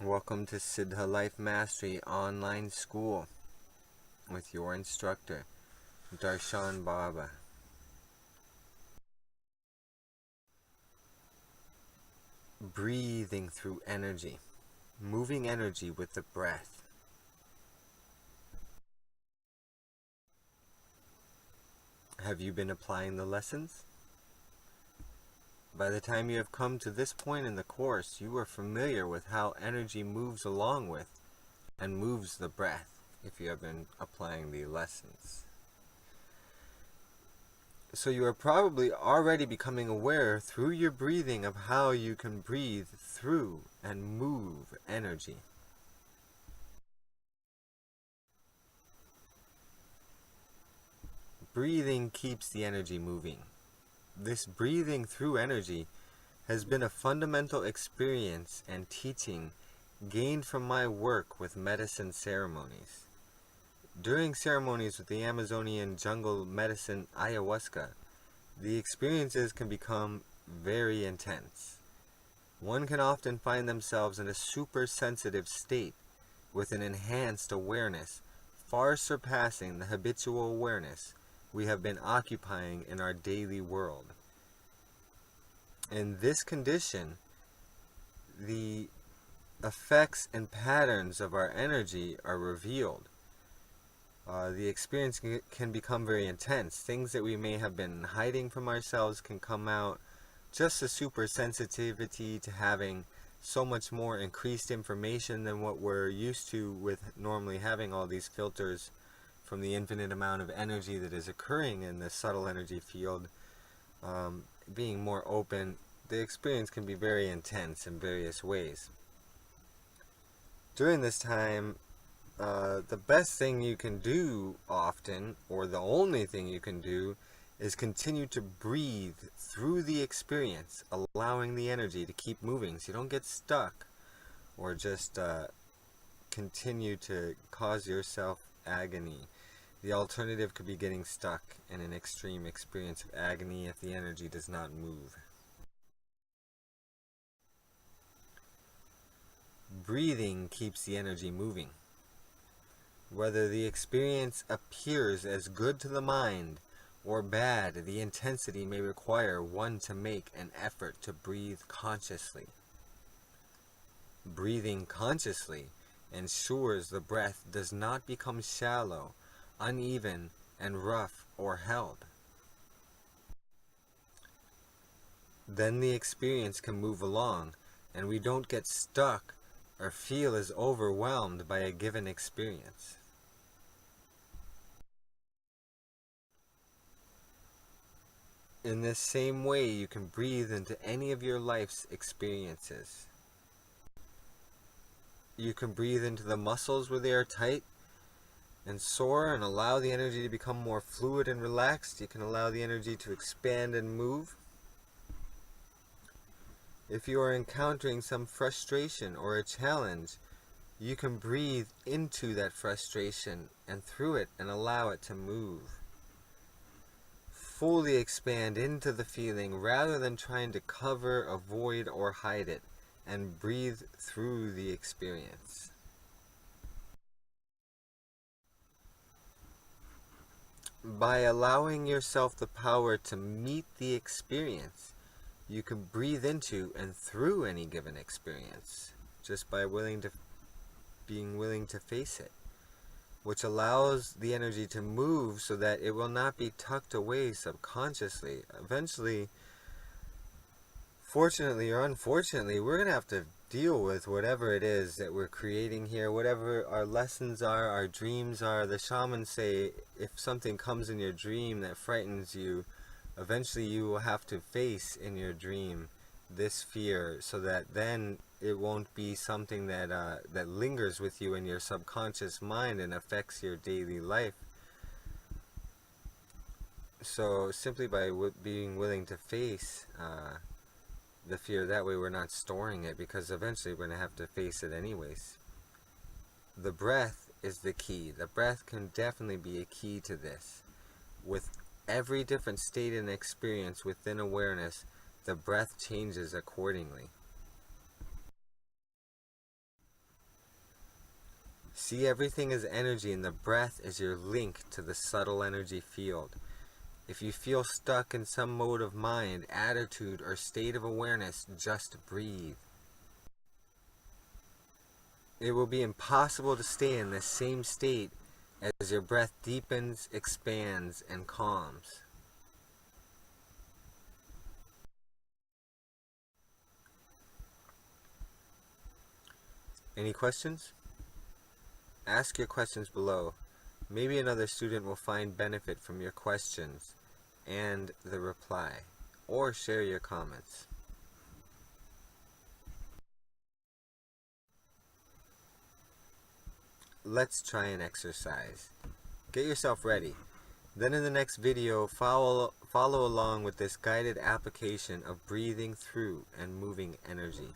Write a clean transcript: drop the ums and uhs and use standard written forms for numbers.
Welcome to Siddha Life Mastery Online School with your instructor, Darshan Baba. Breathing through energy, moving energy with the breath. Have you been applying the lessons? By the time you have come to this point in the course, you are familiar with how energy moves along with and moves the breath if you have been applying the lessons. So you are probably already becoming aware through your breathing of how you can breathe through and move energy. Breathing keeps the energy moving. This breathing through energy has been a fundamental experience and teaching gained from my work with medicine ceremonies. During ceremonies with the Amazonian jungle medicine ayahuasca, the experiences can become very intense. One can often find themselves in a super sensitive state with an enhanced awareness far surpassing the habitual awareness we have been occupying in our daily world. In this condition, the effects and patterns of our energy are revealed. The experience can become very intense. Things that we may have been hiding from ourselves can come out. Just a super sensitivity to having so much more increased information than what we're used to with normally having all these filters from the infinite amount of energy that is occurring in the subtle energy field. Being more open, the experience can be very intense in various ways. During this time, the best thing you can do often, or the only thing you can do, is continue to breathe through the experience, allowing the energy to keep moving so you don't get stuck or just continue to cause yourself agony. The alternative could be getting stuck in an extreme experience of agony if the energy does not move. Breathing keeps the energy moving. Whether the experience appears as good to the mind or bad, the intensity may require one to make an effort to breathe consciously. Breathing consciously ensures the breath does not become shallow, uneven, and rough or held. Then the experience can move along, and we don't get stuck or feel as overwhelmed by a given experience. In this same way, you can breathe into any of your life's experiences. You can breathe into the muscles where they are tight and sore and allow the energy to become more fluid and relaxed. You can allow the energy to expand and move. If you are encountering some frustration or a challenge, you can breathe into that frustration and through it and allow it to move. Fully expand into the feeling rather than trying to cover, avoid, or hide it, and breathe through the experience. By allowing yourself the power to meet the experience, you can breathe into and through any given experience just by being willing to face it, which allows the energy to move so that it will not be tucked away subconsciously. Eventually, fortunately or unfortunately, we're going to have to deal with whatever it is that we're creating here, whatever our lessons are, our dreams are. The shamans say if something comes in your dream that frightens you, eventually you will have to face in your dream this fear so that then it won't be something that that lingers with you in your subconscious mind and affects your daily life. So simply by being willing to face the fear, that way we're not storing it, because eventually we're going to have to face it anyways. The breath is the key. The breath can definitely be a key to this. With every different state and experience within awareness, the breath changes accordingly. See everything as energy, and the breath is your link to the subtle energy field. If you feel stuck in some mode of mind, attitude, or state of awareness, just breathe. It will be impossible to stay in this same state as your breath deepens, expands, and calms. Any questions? Ask your questions below. Maybe another student will find benefit from your questions and the reply, or share your comments. Let's try an exercise. Get yourself ready. Then in the next video, follow along with this guided application of breathing through and moving energy.